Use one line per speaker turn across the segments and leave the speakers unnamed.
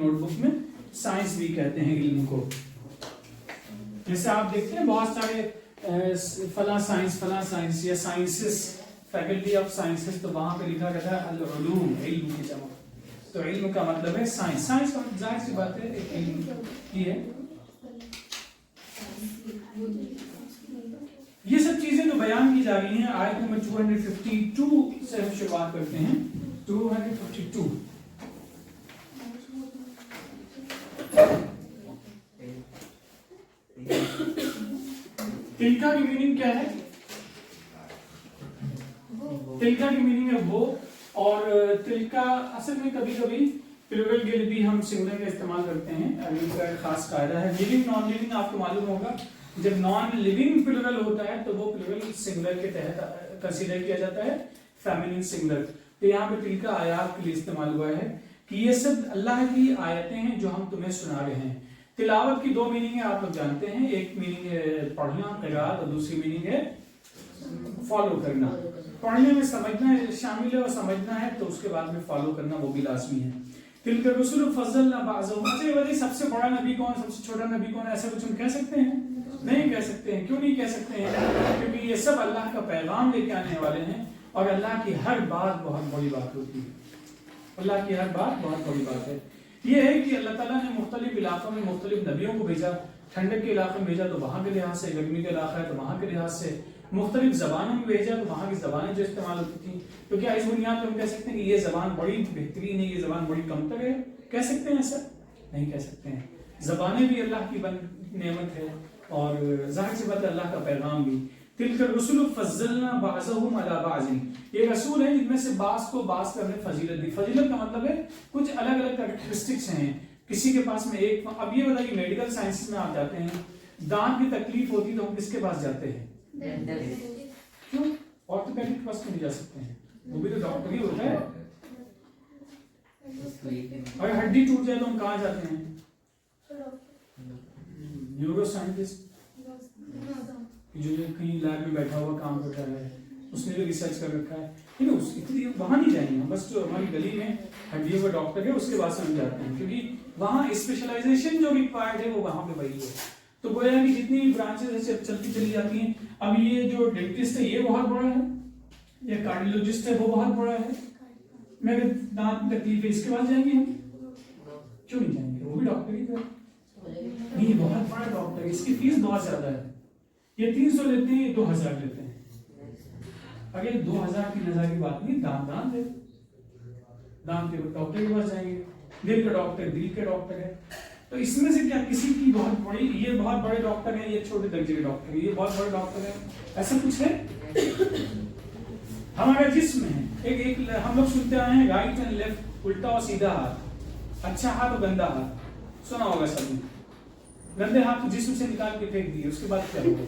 Note book میں science بھی کہتے ہیں علم کو. جیسے آپ دیکھتے ہیں بہت سارے فلاں سائنس یا سائنسز فیکلٹی آف سائنسز تو وہاں پہ لکھا گیا ہے العلوم علم کی جمع. تو علم کا مطلب ہے سائنس. سائنس کا ظاہر سی بات ہے ایک علم کی ہے. یہ سب چیزیں جو بیان کی جا رہی ہیں آیت نمبر 252 سے ہم شروعات کرتے ہیں. 252 تلکا کی میننگ کیا ہے؟ تلکا کی میننگ ہے وہ. اور تلکا اصل میں کبھی کبھی پلورل کے لیے بھی ہم سنگولر کا استعمال کرتے ہیں. عربی کا ایک خاص قاعدہ ہے. لیونگ نان لیونگ آپ کو معلوم ہوگا جب نان لیونگ پلورل ہوتا ہے تو وہ پلورل سنگولر کے تحت کنسیڈر کیا جاتا ہے فیمینن سنگولر. تو یہاں پہ تلکا آیات کے لیے استعمال ہوا ہے کہ یہ سب اللہ کی آیتیں ہیں جو ہم تمہیں سنا رہے ہیں. تلاوت کی دو میننگ ہے آپ لوگ جانتے ہیں. ایک میننگ ہے پڑھنا قرات اور دوسری میننگ ہے فالو کرنا. پڑھنے میں سمجھنا شامل ہے اور سمجھنا ہے تو اس کے بعد میں فالو کرنا وہ بھی لازمی ہے. تلک الرسل فضلنا بعضهم. اچھا یہ سب سے بڑا نبی کون ہے سب سے چھوٹا نبی کون ہے ایسا کچھ ہم کہہ سکتے ہیں؟ نہیں کہہ سکتے ہیں. کیوں نہیں کہہ سکتے ہیں؟ کیونکہ یہ سب اللہ کا پیغام لے کے آنے والے ہیں اور اللہ کی ہر بات بہت بڑی بات ہوتی ہے. اللہ کی ہر بات بہت بڑی بات ہے. یہ ہے کہ اللہ تعالیٰ نے مختلف علاقوں میں مختلف نبیوں کو بھیجا. ٹھنڈک کے علاقے میں بھیجا تو وہاں کے لحاظ سے, گرمی کے علاقہ ہے تو وہاں کے لحاظ سے, مختلف زبانوں میں بھیجا تو وہاں کی زبانیں جو استعمال ہوتی تھیں. تو کیا اس بنیاد پر ہم کہہ سکتے ہیں کہ یہ زبان بڑی بہترین ہے, یہ زبان بڑی کمتر ہے؟ کہہ سکتے ہیں ایسا؟ نہیں کہہ سکتے ہیں. زبانیں بھی اللہ کی نعمت ہے اور ظاہر سی بات ہے اللہ کا پیغام بھی. تلک الرسل فضلنا بعضهم على بعض. یہ رسول ہیں جن میں سے بعض کو بعض کا ہم نے فضیلت دی. فضیلت کا مطلب ہے کچھ الگ الگ کریکٹرسٹکس ہیں. کسی کے پاس میں ایک, اب یہ بتائیے میڈیکل سائنس میں آپ جاتے ہیں, دانت کی تکلیف ہوتی تو ہم کس کے پاس جاتے ہیں؟ کیوں؟ آرتھوپیڈک کے پاس کیوں نہیں جا سکتے ہیں؟ وہ بھی تو ڈاکٹر ہی ہوتا ہے. اگر ہڈی ٹوٹ جائے تو ہم کہاں جاتے ہیں؟ نیورو سائنٹسٹ جو کہیں لیب میں بیٹھا ہوا کام کر رہا ہے, اس نے جو ریسرچ کر رکھا ہے, وہاں نہیں جائیں گے. بس جو ہماری گلی میں ہڈیوں کا ڈاکٹر ہے اس کے پاس ہم جاتے ہیں کیونکہ وہاں اسپیشلائزیشن جو ریکوائرڈ ہے وہ وہاں پہ وہی ہے. تو گویا کہ جتنی بھی برانچز چلتی چلی جاتی ہیں. اب یہ جو ڈینٹسٹ ہے یہ بہت بڑا ہے, یہ کارڈیولوجسٹ ہے وہ بہت بڑا ہے. میرے دانت تکلیف ہے اس کے پاس جائیں گے ہم؟ کیوں نہیں جائیں گے؟ وہ بھی ڈاکٹر ہی ہے. نہیں بہت بڑا ڈاکٹر ہے, اس کی فیس بہت زیادہ ہے. یہ 300 لیتے ہیں, یہ 2000 لیتے ہیں. اگر 2000 3000 کی بات نہیں, دانت ہے, دانت کے ڈاکٹر کے پاس جائیں گے. دل کا ڈاکٹر دل کے ڈاکٹر ہے. تو اس میں سے کیا کسی کی بہت بڑی, یہ بہت بڑے ڈاکٹر ہیں, یہ چھوٹے درجے کے ڈاکٹر ہیں, یہ بہت بڑے ڈاکٹر ہیں, ایسا کچھ ہے؟ ہمارا جسم ہے ایک ہم لوگ سنتے آئے ہیں رائٹ اینڈ لیفٹ, الٹا اور سیدھا ہاتھ, اچھا ہاتھ اور گندا ہاتھ, سنا ہوگا سب نے. گندے ہاتھ کو جسم سے نکال کے پھینک دیے, اس کے بعد کیا ہوگا؟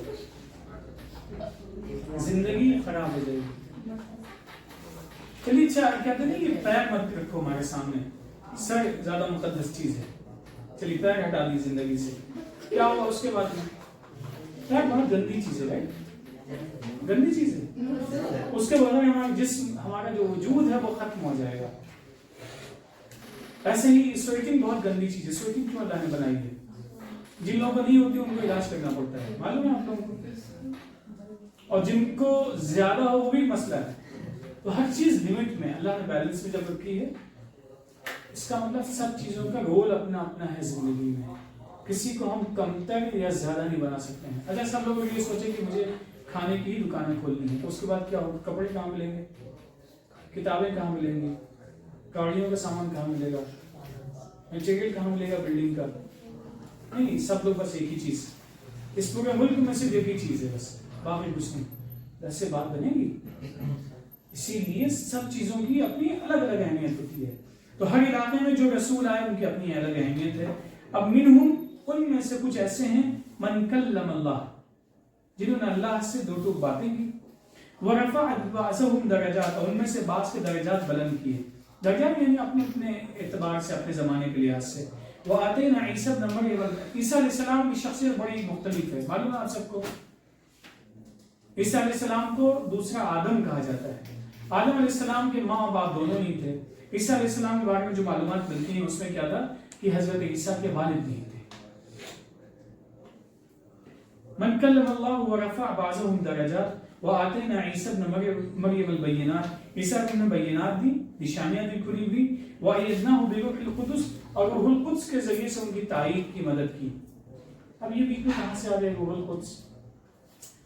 زندگی خراب ہو جائے گی. چلیے اچھا کہتے نہیں کہ پیر مت رکھو ہمارے سامنے, سر زیادہ مقدس چیز ہے, چلیے پیر ہٹا دی زندگی سے, کیا ہوگا اس کے بعد میں؟ پیر بہت گندی چیز ہے, رائٹ, گندی چیز ہے. اس کے بعد میں ہمارا جسم, ہمارا جو وجود ہے وہ ختم ہو جائے گا. ایسے ہی سویٹنگ بہت گندی چیز ہے. سویٹنگ کیوں اللہ نے بنائی ہے؟ جن لوگوں کو نہیں ہوتی ان کو علاج کرنا پڑتا ہے, معلوم ہے آپ لوگوں کو, اور جن کو زیادہ ہو وہ بھی مسئلہ ہے. تو ہر چیز لمٹ میں اللہ نے بیلنس میں جب رکھی ہے. اس کا مطلب سب چیزوں کا رول اپنا اپنا ہے زندگی میں, کسی کو ہم کمتر یا زیادہ نہیں بنا سکتے ہیں. اچھا سب لوگ یہ سوچیں کہ مجھے کھانے کی ہی دکانیں کھولنی ہے, تو اس کے بعد کیا ہوگا؟ کپڑے کہاں ملیں گے, کتابیں کہاں ملیں گی, گاڑیوں کا سامان کہاں ملے گا, میٹیریل کہاں ملے گا بلڈنگ کا؟ نہیں, سب لوگ بس ایک ہی چیز, اس پورے ملک میں صرف ایک ہی چیز ہے بس, باقی کچھ نہیں. ایسے بات بنے گی؟ اسی لیے سب چیزوں کی اپنی الگ الگ اہمیت ہوتی ہے. تو ہر علاقے میں جو رسول آئے ان کی اپنی الگ اہمیت ہے. اب منہم, ان میں سے کچھ ایسے ہیں, من کلم اللہ, جنہوں نے اللہ سے دو ٹوک باتیں کی. ورفع بعضهم درجات, اور ان میں سے بعض کے درجات بلند کیے. درجات یعنی اپنے اپنے اعتبار سے, اپنے زمانے کے لحاظ سے. وآتینا عیسیٰ ابن مریم, عیسیٰ علیہ السلام کی شخصیت بڑی مختلف ہے, معلوم ہے آپ سب کو. عیسیٰ علیہ السلام کو دوسرا آدم کہا جاتا ہے. آدم علیہ السلام کے ماں اور باپ دونوں نہیں تھے. عیسیٰ علیہ السلام کے بارے میں جو معلومات ملتی ہیں اس میں کیا تھا کہ حضرت عیسیٰ کے والد نہیں تھے. من کلم اللہ ورفع بعضهم درجات وآتینا عیسیٰ ابن مریم البینات، عیسیٰ نے بینات دی، نشانیاں دی کھلی ہوئی، وَأَيَّدْنَاهُ بِرُوحِ الْقُدُسِ، اور روح القدس کے ذریعے سے ان کی تائید کی مدد کی. اب یہ بیچ میں کہاں سے آ گئے روح القدس؟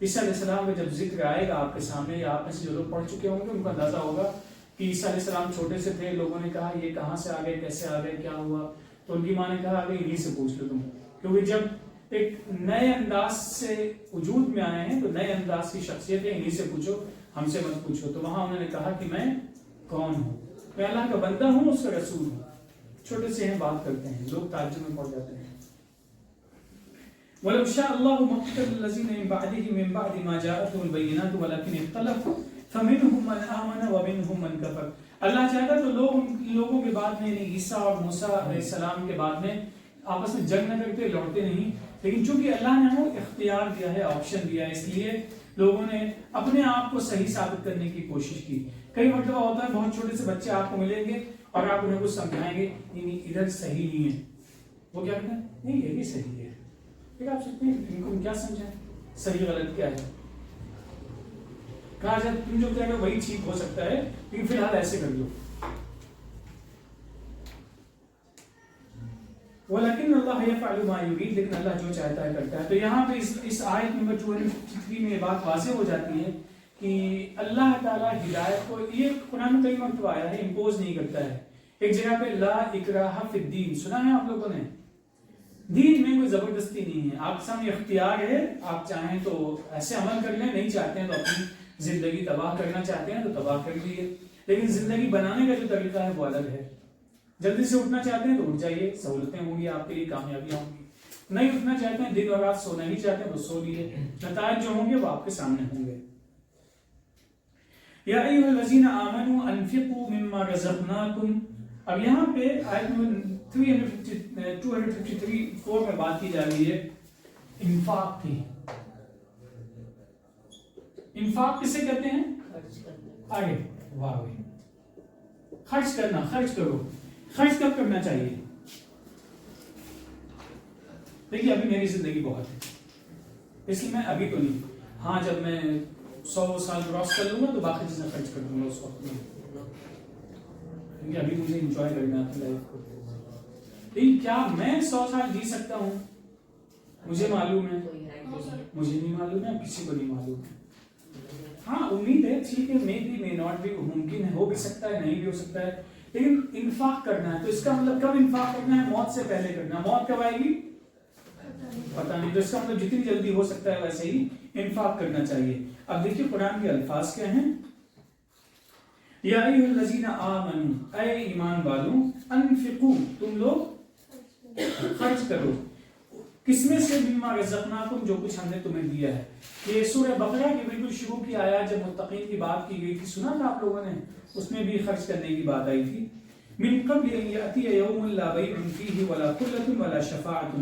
عیسیٰ علیہ السلام کا جب ذکر آئے گا آپ کے سامنے، یا آپ میں سے جو لوگ پڑھ چکے ہوں گے ان کو اندازہ ہوگا کہ عیسیٰ علیہ السلام چھوٹے سے تھے، لوگوں نے کہا یہ کہاں سے آ گئے، کیسے آ گئے، کیا ہوا؟ تو ان کی ماں نے کہا آگے انہیں سے پوچھ لو تم، کیونکہ جب ایک نئے انداز سے وجود میں آئے ہیں تو نئے انداز کی شخصیت ہے، انہیں سے پوچھو، ہم سے مت پوچھو. تو وہاں انہوں نے کہا کہ میں کون ہوں؟ میں اللہ کا بندہ ہوں، اس کا رسول ہوں. چھوٹے سے ہیں، بات کرتے ہیں، لوگ تعجب میں پڑ جاتے ہیں. وَلَوْ شَاءَ اللَّهُ مَا اقْتَتَلَ الَّذِينَ مِن بَعْدِهِم مِّن بَعْدِ مَا جَاءَتْهُمُ الْبَيِّنَاتُ وَلَٰكِنِ اخْتَلَفُوا فَمِنْهُم مَّنْ آمَنَ وَمِنْهُم مَّنْ كَفَرَ. اللہ چاہتا تو لوگوں کے بعد میں، یعنی عیسیٰ اور موسیٰ علیہ السلام کے بعد میں آپس میں جنگ نہ کرتے، لڑتے نہیں، لیکن چونکہ اللہ نے وہ اختیار دیا ہے، آپشن دیا ہے، اس لیے لوگوں نے اپنے آپ کو صحیح ثابت کرنے کی کوشش کی. کئی مرتبہ ہوتا ہے بہت چھوٹے سے بچے آپ کو ملیں گے اور آپ انہیں کچھ سمجھائیں گے نہیں ادھر صحیح نہیں ہے، وہ کیا کہتے ہیں نہیں یہ بھی صحیح ہے. پھر آپ سوچتے ہیں ان کو کیا سمجھائیں، صحیح غلط کیا ہے. کہا جب تم جو کہہ رہے وہی ٹھیک ہو سکتا ہے، لیکن فی الحال ایسے کر لو. وَلَكِنَّ اللَّهَ يَفْعَلُ مَا يُرِيدُ، لیکن اللہ جو چاہتا ہے کرتا ہے. تو یہاں پہ اس آیت نمبر 253 میں یہ بات واضح ہو جاتی ہے کہ اللہ تعالیٰ ہدایت کو، یہ قرآن میں کئی مرتبہ آیا ہے، امپوز نہیں کرتا ہے. ایک جگہ پہ لا اکراہ فی الدین سنا ہے آپ لوگوں نے؟ دین میں کوئی زبردستی نہیں ہے، آپ کے سامنے اختیار ہے، آپ چاہیں تو ایسے عمل کر لیں، نہیں چاہتے ہیں تو اپنی زندگی تباہ کرنا چاہتے ہیں تو تباہ کر لیجیے، لیکن زندگی بنانے کا جو طریقہ ہے وہ الگ ہے. جلدی سے اٹھنا چاہتے ہیں تو اٹھ جائیے، سہولتیں ہوں گی آپ کے لیے، کامیابیاں ہوں گی. نہیں اٹھنا چاہتے ہیں، دن اور رات سونا ہی چاہتے ہیں تو سو لیے، نتائج جو ہوں گے وہ آپ کے سامنے ہوں گے. یا ایھا الذین آمنوا انفقوا مما رزقناکم. اب یہاں پہ آیت نمبر 253 میں بات کی جا رہی ہے انفاق کی. انفاق کسے کہتے ہیں؟ آگے واہ خرچ کرنا، خرچ کرو. خرچ کب کرنا چاہیے؟ دیکھیے ابھی میری زندگی بہت ہے، اس لیے میں ابھی تو نہیں، ہاں جب میں 100 سال کراس کر لوں گا تو باقی چیزیں خرچ کر دوں گا اس وقت میں، کیونکہ ابھی مجھے انجوائے کرنا ہے لائف کو. لیکن کیا میں 100 سال جی سکتا ہوں؟ مجھے معلوم ہے، مجھے نہیں معلوم ہے، کسی کو نہیں معلوم ہے. ہاں امید ہے، ٹھیک ہے، may be may not be, ممکن ہے، ہو بھی سکتا ہے، نہیں بھی ہو سکتا ہے، لیکن انفاق کرنا ہے. تو اس کا مطلب کب انفاق کرنا ہے؟ موت سے پہلے کرنا. موت کب آئے گی پتہ نہیں، تو اس کا مطلب جتنی جلدی ہو سکتا ہے ویسے ہی انفاق کرنا چاہیے. اب دیکھیے قرآن کے الفاظ کیا ہیں. یا ایھا الذین آمنوا، اے ایمان والوں، انفقوا، تم لوگ خرچ کرو. کس میں سے؟ مما رزقناکم، جو کچھ ہم نے تمہیں دیا ہے. یہ سورہ بقرہ کی بالکل شروع کی آیات جب متقین کی بات کی گئی تھی، سنا تھا آپ لوگوں نے، اس میں بھی خرچ کرنے کی بات آئی تھی. من قبل ان یاتی یوم لا بیع فیہ ولا خلۃ ولا شفاعۃ.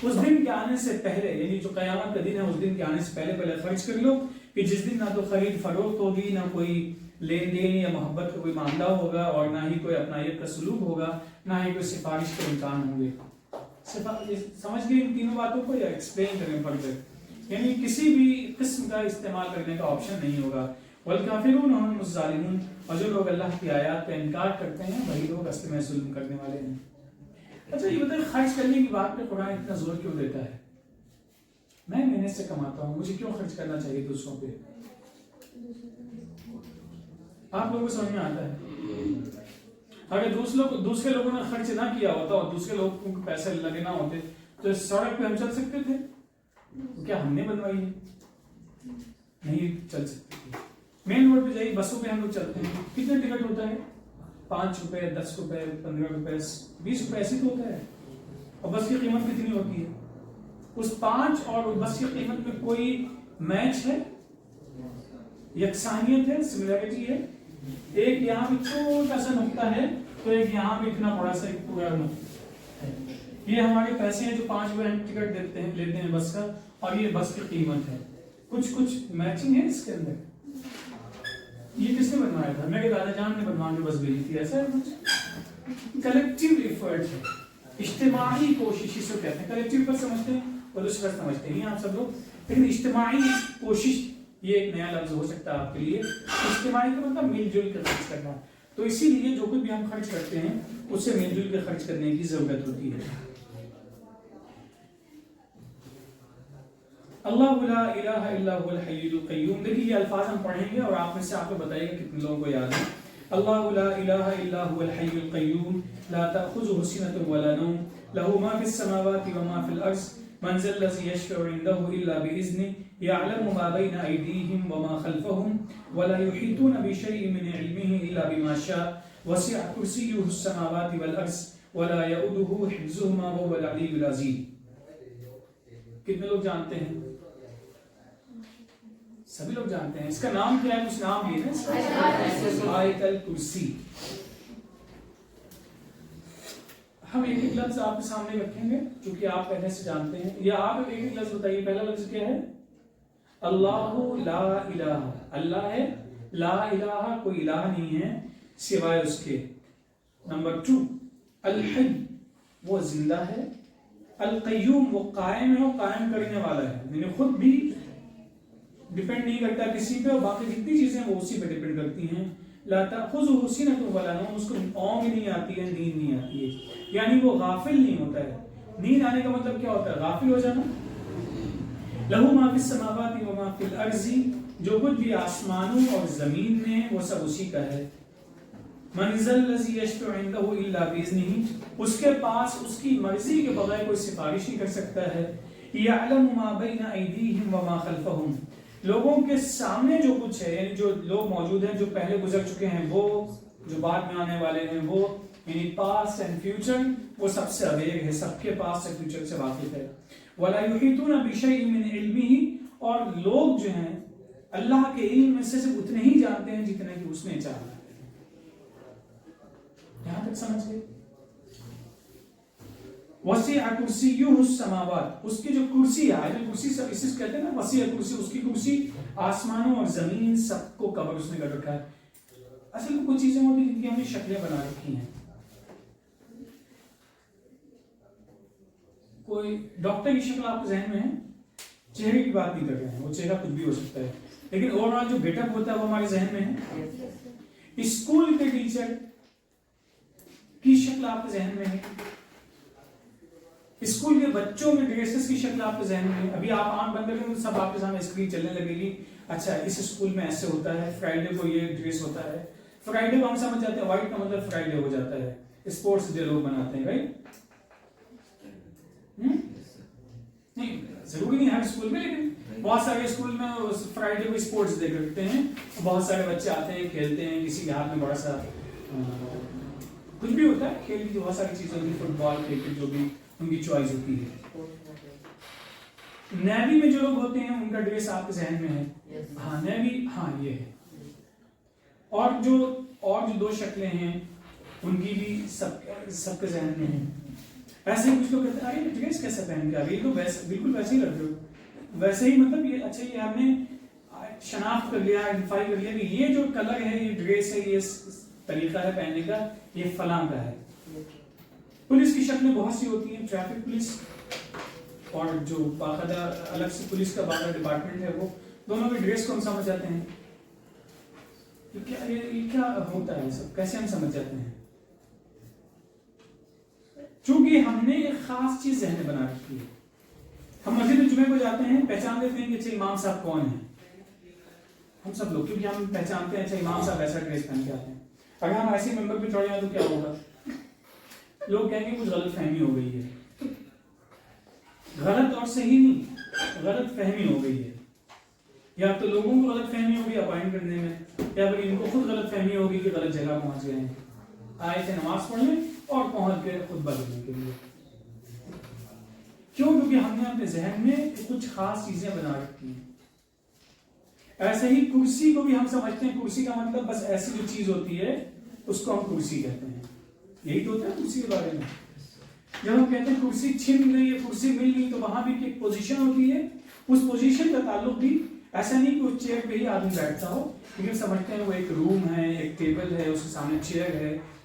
اس دن کے آنے سے پہلے، یعنی جو قیامت کا دن ہے، اس دن کے آنے سے پہلے خرچ کر لو کہ جس دن نہ تو خرید فروخت ہوگی، نہ کوئی لین دین یا محبت کا کوئی معاملہ ہوگا، اور نہ ہی کوئی اپنائیت کا سلوک ہوگا، نہ ہی کوئی سفارش کے امکان ہوں گے. سمجھ گئے ان تینوں باتوں کو یا ایکسپلین کریں پڑھ کر؟ یعنی کسی بھی قسم کا استعمال کرنے کا آپشن نہیں ہوگا. والکافرون هم الظالمون، اور جو لوگ اللہ کی آیات کا انکار کرتے ہیں وہی لوگ اصل میں ظلم کرنے والے ہیں. اچھا یہ بتائیں خرچ کرنے کی بات پہ قرآن اتنا زور کیوں دیتا ہے؟ میں محنت سے کماتا ہوں، مجھے کیوں خرچ کرنا چاہیے دوسروں پہ؟ آپ لوگوں کو سمجھ میں آتا ہے؟ اگر دوسرے لوگوں نے خرچ نہ کیا ہوتا اور دوسرے لوگوں کو پیسے لگے نہ ہوتے تو اس سڑک پہ ہم چل سکتے تھے؟ کیا ہم نے بنوائی ہے؟ نہیں چل سکتے. مین روڈ پہ جائیے، بسوں پہ ہم لوگ چلتے ہیں، کتنے ٹکٹ ہوتا ہے؟ 5 روپے، 10 روپے، 15 روپے، 20 روپے ایسے تو ہوتا ہے. اور بس کی قیمت کتنی ہوتی ہے؟ اس 5 اور بس کی قیمت میں کوئی میچ ہے، یکسانیت ہے، سملیرٹی ہے؟ ایک یہاں پہ چھوٹا سا نقطہ ہے تو ایک یہاں پہ اتنا بڑا سا ایک پورا نقطہ ہے. یہ ہمارے پیسے ہیں جو 5 روپے ہم ٹکٹ لیتے ہیں بس کا، اور یہ بس کی قیمت ہے. کچھ میچنگ ہے اس کے اندر. یہ کس نے بنوایا تھا؟ میرے دادا جان نے بنوا کے بس بھیجی تھی. ایسا ہے کچھ کلیکٹیو ایفرٹ ہے. اجتماعی کوشش اس کو کہتے ہیں. کلیکٹیو پر سمجھتے ہیں اور دوسرا سمجھتے ہیں آپ سب لوگ, لیکن اجتماعی کوشش یہ ایک نیا لفظ ہو سکتا ہے آپ کے لیے. اجتماعی کا مطلب مل جل کر خرچ کرنا, تو اسی لیے جو کچھ بھی ہم خرچ کرتے ہیں اسے مل جل کر خرچ کرنے کی ضرورت ہوتی ہے. اللہ لا الہ الا هو الحی القیوم. دیکھیے یہ الفاظ ہم پڑھیں گے اور آپ میں سے آپ کو بتائیے گا کتنے لوگوں کو یاد ہے. اللہ لا الہ الا هو الحی القیوم لا تأخذه سنة ولا نوم له ما في السماوات وما في الأرض من ذا الذي يشفع عنده إلا بإذنه يعلم ما بين أيديهم وما خلفهم ولا يحيطون بشيء من علمه إلا بما شاء وسع كرسيه السماوات والأرض ولا يؤوده حفظهما وهو العلي العظيم. کتنے لوگ جانتے ہیں؟ سبھی لوگ جانتے ہیں. اس کا نام کیا ہے؟ کچھ نام یہ ہے آیت الکرسی. ہم ایک ایک لفظ آپ کے سامنے رکھیں گے چونکہ آپ پہلے سے جانتے ہیں, یا آپ ایک ایک لفظ بتائیے. پہلا لفظ کیا ہے؟ اللہ لا الہ. اللہ ہے, لا الہ کوئی الہ نہیں ہے سوائے اس کے. نمبر 2 الحی وہ زندہ ہے, القیوم وہ قائم ہے, وہ قائم کرنے والا ہے, یعنی خود بھی ڈیپینڈ نہیں کرتا کسی پہ, اور باقی جتنی چیزیں وہ اسی پہ ڈیپینڈ کرتی ہیں. لا تأخذہ سنۃ ولا نوم, اس کو اونگ نہیں آتی ہے, نیند نہیں آتی ہے, یعنی وہ غافل نہیں ہوتا ہے. نیند آنے کا مطلب کیا ہوتا ہے؟ غافل ہو جانا. لہ ما فی السماوات و ما فی الارض, جو کچھ بھی آسمانوں اور زمین میں وہ سب اسی کا ہے. من ذا الذی یشفع عندہ الا باذنہ, اس کے پاس اس کی مرضی کے بغیر کوئی سفارش نہیں کر سکتا ہے. یعلم ما بین ایدیہم وما خلفہم, لوگوں کے سامنے جو کچھ ہے, یعنی جو لوگ موجود ہیں, جو پہلے گزر چکے ہیں وہ, جو بعد میں آنے والے ہیں وہ, یعنی پاسٹ اینڈ فیوچر, وہ سب سے اویئر ہے, سب کے پاسٹ اینڈ فیوچر سے واقف ہے. ولا یحیطون بشیء من علمہ, اور لوگ جو ہیں اللہ کے علم میں سے صرف اتنے ہی جانتے ہیں جتنے کہ اس نے چاہا. یہاں تک سمجھ گئے؟ وسیع کرسیہ السماوات, اس کی جو کرسی ہے, کرسی سب اسے کہتے ہیں نا وسیع کرسی, اس کی کرسی آسمانوں اور زمین سب کو کور اس نے کر رکھا ہے. اصل میں کچھ چیزیں ہوتی ہیں جن کی ہم نے شکلیں بنا رکھی ہیں. کوئی ڈاکٹر کی شکل آپ کے ذہن میں ہے, چہرے کی بات نہیں کر رہے ہیں, وہ چہرہ کچھ بھی ہو سکتا ہے, لیکن اوورآل جو گیٹ اپ ہوتا ہے وہ ہمارے ذہن میں ہے. اسکول کے ٹیچر کی شکل آپ کے ذہن میں ہے, اسکول کے بچوں میں ڈریسز کی شکل آپ کے ذہن میں ہے. ابھی آپ آنکھ بند کریں تو سب آپ کے سامنے اسکرین چلنے لگے گی. اچھا اس اسکول میں ایسے ہوتا ہے, فرائیڈے کو یہ ڈریس ہوتا ہے. فرائیڈے کو ہم سمجھ جاتے ہیں وائٹ کا مطلب فرائیڈے ہو جاتا ہے, اسپورٹس ڈے لوگ مناتے ہیں, رائٹ؟ نہیں ضروری نہیں ہر اسکول میں, لیکن بہت سارے اسکول میں فرائیڈے کو اسپورٹس ڈے کرتے ہیں. بہت سارے بچے آتے ہیں, کھیلتے ہیں, کسی کے ہاتھ میں بڑا سا کچھ بھی ہوتا ہے, کھیل کی بہت ساری چیزیں ہوتی ہیں, فٹ بال, کرکٹ, جو بھی ان کی چوائس ہوتی ہے. نیوی میں جو لوگ ہوتے ہیں ان کا ڈریس آپ کے ذہن میں ہے؟ ہاں نیوی, ہاں یہ ہے. اور جو دو شکلیں ہیں ان کی بھی سب کے ذہن میں ہیں. ایسے ہی کچھ لوگ کہتے ہیں ارے ڈریس کیسے پہن کے آ گئی, تو بالکل ویسے ہی لگ رہے ہو, ویسے ہی مطلب یہ اچھا یہ ہم نے شناخت کر لیا, آئیڈینٹیفائی کر لیا کہ یہ جو کلر ہے, یہ ڈریس ہے, یہ طریقہ ہے پہننے کا, یہ فلاں کا ہے. پولیس کی شکلیں بہت سی ہوتی ہیں, ٹریفک پولیس اور جو باقاعدہ الگ سے پولیس کا باقاعدہ ڈپارٹمنٹ ہے, وہ دونوں کے ڈریس کو ہم سمجھ جاتے ہیں. یہ کیا ہوتا ہے سب, کیسے ہم سمجھ جاتے ہیں؟ چونکہ ہم نے ایک خاص چیز ذہن میں بنا رکھی ہے. ہم مسجد جمعے کو جاتے ہیں, پہچان لیتے ہیں کہ اچھا امام صاحب کون ہیں, ہم سب لوگ, کیونکہ ہم پہچانتے ہیں اچھا امام صاحب ایسا ڈریس پہن کے آتے ہیں. اگر ہم ایسے ممبر پہ چڑھ جائیں تو کیا ہوگا؟ لوگ کہیں گے کچھ غلط فہمی ہو گئی ہے. غلط اور صحیح نہیں, غلط فہمی ہو گئی ہے. یا تو لوگوں کو غلط فہمی ہوگی اپائنٹ کرنے میں, یا پھر ان کو خود غلط فہمی ہوگی کہ غلط جگہ پہنچ گئے ہیں, آئے تھے نماز پڑھنے اور پہنچ گئے خطبہ دینے کے لیے. کیوں؟ کیونکہ ہم نے اپنے ذہن میں کچھ خاص چیزیں بنا رکھی ہیں. ایسے ہی کرسی کو بھی ہم سمجھتے ہیں, کرسی کا مطلب بس ایسی جو چیز ہوتی ہے اس کو ہم کرسی کہتے ہیں. یہی تو ہوتا ہے کرسی کے بارے میں. جب ہم کہتے ہیں کرسی چھن گئی ہے, کرسی مل گئی, تو وہاں بھی ایک پوزیشن ہوتی ہے. اس پوزیشن کا تعلق بھی ایسا نہیں کہ اس چیئر پہ ہی آدمی بیٹھتا ہو, لیکن سمجھتے ہیں وہ ایک روم ہے, ایک ٹیبل ہے, اس کے سامنے چیئر ہے,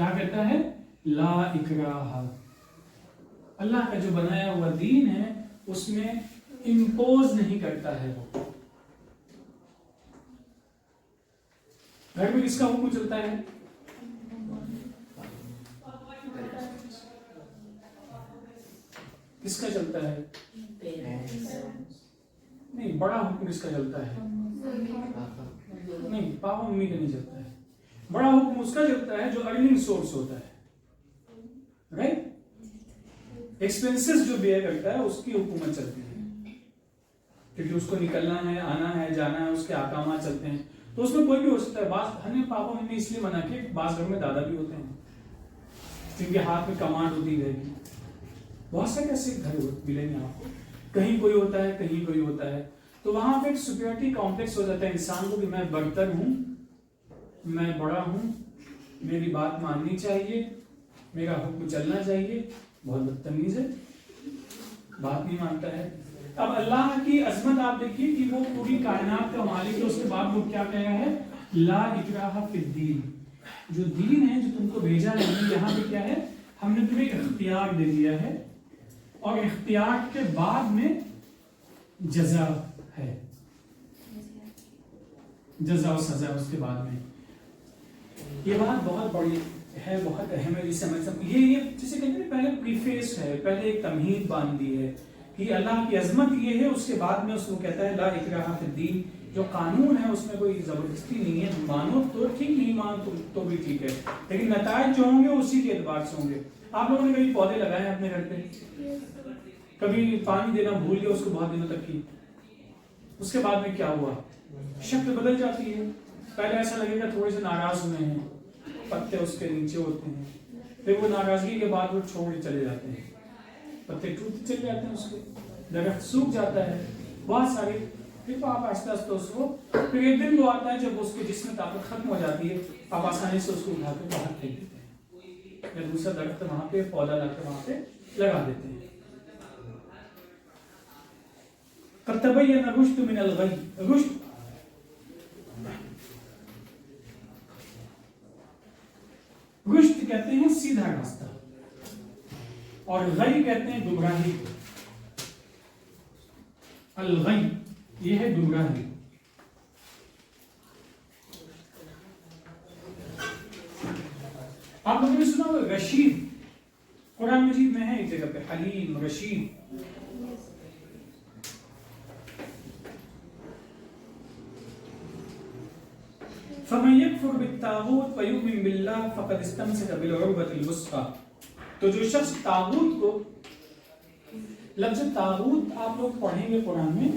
کیا کہتا ہے؟ لا اکراہ، اللہ کا جو بنایا ہوا دین ہے اس میں امپوز نہیں کرتا ہے. وہ گھر میں کس کا حکم چلتا ہے؟ کس کا چلتا ہے؟ نہیں، بڑا حکم کس کا چلتا ہے؟ نہیں، پاپا ممی کا نہیں چلتا ہے. بڑا حکم اس کا چلتا ہے جو ارننگ سورس ہوتا ہے، رائٹ؟ ایکسپینسز جو بیئر کرتا ہے اس کی حکومت چلتی ہے، کیونکہ اس کو نکلنا ہے، آنا ہے، جانا ہے، اس کے احکامات چلتے ہیں. تو اس میں کوئی بھی ہو سکتا ہے. بعض ہمیں پاپا ممی اس لیے منع کیا، بعض گھر میں دادا بھی ہوتے ہیں جن کے ہاتھ میں کمانڈ ہوتی رہے گی. بہت سے ایسے گھر ملیں گے آپ کو، کہیں کوئی ہوتا ہے، کہیں کوئی ہوتا ہے. تو وہاں پہ ایک سپیریورٹی کمپلیکس ہو جاتا ہے انسان کو کہ میں برتر ہوں، میں بڑا ہوں، میری بات ماننی چاہیے، میرا حکم چلنا چاہیے. بہت بدتمیز ہے، بات نہیں مانتا ہے. اب اللہ کی عظمت آپ دیکھیے کہ وہ پوری کائنات کا مالک ہے. اس کے بعد وہ کیا کہہ رہا ہے؟ لا اکراہ فی الدین. جو دین ہے جو تم کو بھیجا ہے، یہاں پہ کیا ہے؟ ہم نے تمہیں اختیار دے دیا ہے، اور اختیار کے بعد میں جزا ہے، جزا و سزا اس کے بعد میں. یہ بات بہت بڑی ہے، بہت اہم ہے. جسے سمجھ سکتے یہ جسے کہتے ہیں پہلے پریفیس ہے، پہلے ایک تمہید باندھ دی ہے کہ اللہ کی عظمت یہ ہے. اس کے بعد میں اس کو کہتا ہے لا اکراہ فی الدین. جو قانون ہے اس میں کوئی زبردستی نہیں ہے، مانو تو ٹھیک، نہیں مانو تو بھی ٹھیک ہے، لیکن نتائج جو ہوں گے اسی کے اعتبار سے ہوں گے. آپ لوگوں نے کبھی پودے لگائے ہیں اپنے گھر پہ؟ کبھی پانی دینا بھول گئے اس کو بہت دنوں تک کی، اس کے بعد میں کیا ہوا؟ شکل بدل جاتی ہے. پہلے ایسا لگے گا تھوڑے سے ناراض ہوئے ہیں، پتے اس کے نیچے ہوتے ہیں، پھر وہ ناراضگی کے بعد وہ چھوڑ چلے جاتے ہیں، پتے ٹوٹ چلے جاتے ہیں، اس کے درخت سوکھ جاتا ہے، بہت سارے. پھر آپ آہستہ آہستہ اس کو، پھر ایک دن وہ آتا ہے جب اس کے جسم میں طاقت ختم ہو جاتی ہے، آپ آسانی سے اس کو اٹھا کے باہر پھینک دیتے ہیں، یا دوسرا درخت وہاں پہ پودا لا کے وہاں پہ لگا دیتے ہیں. قد تبین الرشد من الغی. رشد رشد کہتے ہیں سیدھا راستہ، اور غی کہتے ہیں گمراہی. الغی یہ ہے گمراہی. آپ لوگوں نے سنا ہوگا رشید، قرآن مجید میں ہے ایک جگہ پہ حلیم، رشید. فَمَن يَكْفُرْ بِالطَّاغُوتِ وَيُؤْمِن بِاللَّهِ فَقَدِ اسْتَمْسَكَ بِالْعُرْوَةِ الْوُثْقَىٰ. تو جو شخص طاغوت کو، لفظ طاغوت آپ لوگ پڑھیں گے قرآن میں،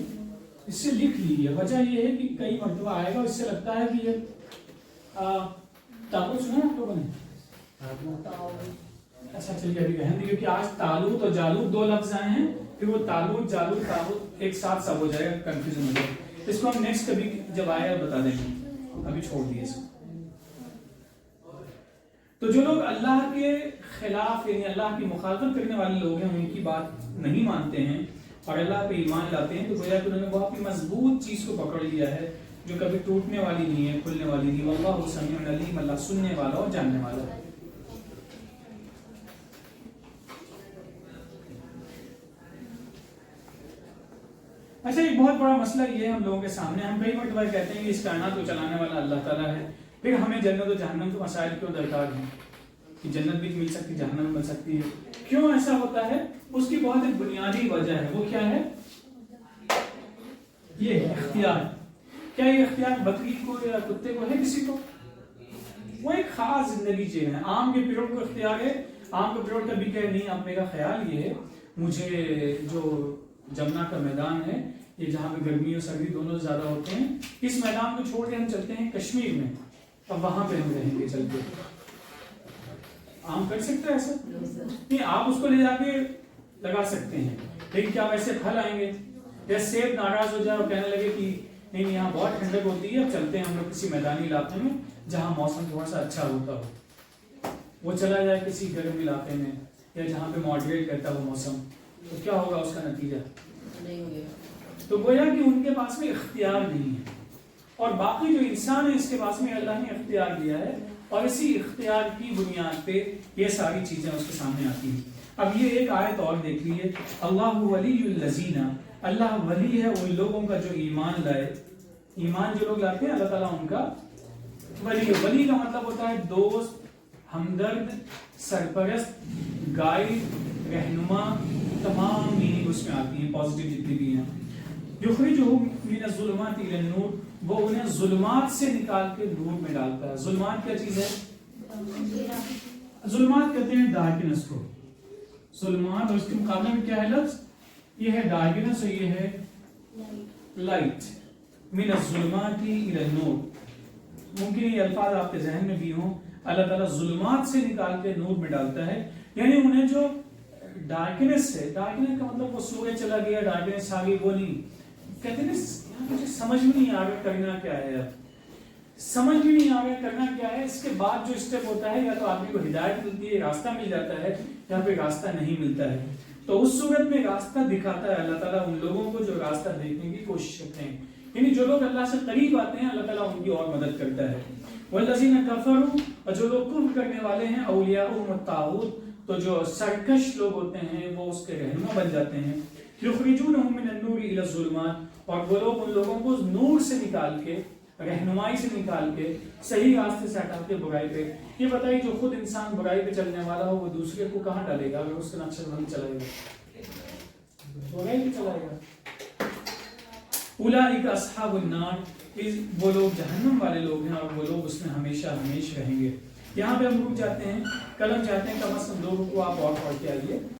اس سے لکھ لیجیے. وجہ یہ ہے کہ کئی مرتبہ آئے گا، اس سے لگتا ہے کہ یہ طاغوت سنا آپ لوگوں نے؟ ایسا چلیے ابھی رہنے دیں، کیونکہ آج تالوت اور جالوت دو لفظ آئے ہیں، پھر وہ تالوت جالوت طاغوت ایک ساتھ سب ہو جائے گا، کنفیوژن ہو جائے گا. اس کو ہم نیکسٹ کبھی جب آئے گا بتا دیں گے، ابھی چھوڑ دیے اس کو. تو جو لوگ اللہ کے خلاف یعنی اللہ کی مخالفت کرنے والے لوگ ہیں، ان کی بات نہیں مانتے ہیں اور اللہ پہ ایمان لاتے ہیں، تو گویا کہ انہوں نے بہت ہی مضبوط چیز کو پکڑ لیا ہے جو کبھی ٹوٹنے والی نہیں ہے، کھلنے والی نہیں. واللہ سمیع علیم، اللہ سننے والا اور جاننے والا ہے. اچھا، ایک بہت بڑا مسئلہ یہ ہے ہم لوگوں کے سامنے. ہم کئی مرتبہ کہتے ہیں کہ اس کائنات کو چلانے والا اللہ تعالیٰ ہے، پھر ہمیں جنت و جہنم کے مسائل کیوں درکار ہیں کہ جنت بھی مل سکتی، جہنم مل سکتی ہے؟ کیوں ایسا ہوتا ہے؟ اس کی بہت ایک بنیادی وجہ ہے. وہ کیا ہے؟ یہ اختیار. کیا یہ اختیار بکری کو یا کتے کو ہے؟ کسی کو؟ وہ ایک خاص زندگی چاہیے. عام کے پیروڈ کو اختیار ہے. عام کا پیروڈ کبھی کہے نہیں، اب میرا خیال یہ ہے مجھے جو جمنا کا میدان ہے، یہ جہاں پہ گرمی اور سردی دونوں زیادہ ہوتے ہیں، اس میدان کو چھوڑ کے ہم چلتے ہیں کشمیر میں، اب وہاں پہ ہم رہیں گے چل کے. عام کر سکتے ہیں ایسا؟ نہیں، آپ اس کو لے جا کے لگا سکتے ہیں، لیکن کیا ویسے پھل آئیں گے؟ یا سیب ناراض ہو جائے اور کہنے لگے کہ نہیں یہاں بہت ٹھنڈک ہوتی ہے، اب چلتے ہیں ہم لوگ کسی میدانی علاقے میں جہاں موسم تھوڑا سا اچھا ہوتا ہو. وہ چلا جائے کسی گرم علاقے میں یا جہاں پہ ماڈریٹ کرتا ہو موسم، تو کیا ہوگا اس کا نتیجہ؟ تو گویا کہ ان کے پاس میں اختیار نہیں ہے. اور باقی جو انسان ہے اس کے پاس میں اللہ نے اختیار دیا ہے، اور اسی اختیار کی بنیاد پہ یہ ساری چیزیں اس کے سامنے آتی ہیں۔ اب یہ ایک آیت اور دیکھ لیے، اللہ ولی الذین، اللہ ولی ہے ان لوگوں کا جو ایمان لائے۔ ایمان جو لوگ لاتے ہیں اللہ تعالیٰ ان کا ولی ہے۔ ولی کا مطلب ہوتا ہے دوست، ہمدرد، سرپرست، گائیڈ، رہنما، تمام میننگ اس میں آتی ہیں پازیٹیو جتنی بھی ہیں۔ یخرجہم من الظلمات الی النور، وہ انہیں ظلمات سے نکال کے نور میں ڈالتا ہے۔ ظلمات کیا چیز ہے؟ ظلمات کہتے ہیں ڈارکنس کو، ظلمات، اور اس کے مقابلے میں کیا ہے لفظ؟ یہ ہے ڈارکنس اور یہ ہے لائٹ۔ من الظلمات الی النور، ممکن یہ الفاظ آپ کے ذہن میں بھی ہوں، اللہ تعالیٰ ظلمات سے نکال کے نور میں ڈالتا ہے، یعنی انہیں جو ڈارکنس ہے، ڈارکنس کا مطلب وہ سورج چلا گیا ڈارکنس آ گئی، وہ نہیں کہتے ہیں مجھے سمجھ میں نہیں آ رہا کرنا کیا ہے، اب سمجھ میں نہیں آ رہا کرنا کیا ہے، اس کے بعد جو اسٹیپ ہوتا ہے یا تو آدمی کو ہدایت ملتی ہے، راستہ مل جاتا ہے، یا پھر راستہ نہیں ملتا ہے، تو اس صورت میں راستہ دکھاتا ہے اللہ تعالیٰ ان لوگوں کو جو راستہ دیکھنے کی کوشش کرتے ہیں، یعنی جو لوگ اللہ سے قریب آتے ہیں اللہ تعالیٰ ان کی اور مدد کرتا ہے۔ والذین کفروا، اور جو لوگ کفر کرنے والے ہیں، اولیاءہم الطاغوت، تو جو سرکش لوگ ہوتے ہیں وہ اس کے رہنما بن جاتے ہیں۔ یخرجونہم من النور الی الظلمات، اور وہ لوگ ان لوگوں کو نور سے نکال کے، رہنمائی سے نکال کے، صحیح راستے سے ہٹا کے برائی پہ۔ یہ بتائیے جو خود انسان برائی پہ چلنے والا ہو وہ دوسرے کو کہاں ڈالے گا؟ اگر اس کا نقشہ نہیں چلائے گا برائی پہ چلائے گا۔ اولئک اصحاب النار، وہ لوگ جہنم والے لوگ ہیں اور وہ لوگ اس میں ہمیشہ ہمیشہ رہیں گے۔ یہاں پہ ہم رک جاتے ہیں، کل ہم چاہتے ہیں کم از کم 2 رکوع آپ اور پڑھ کے آئیے۔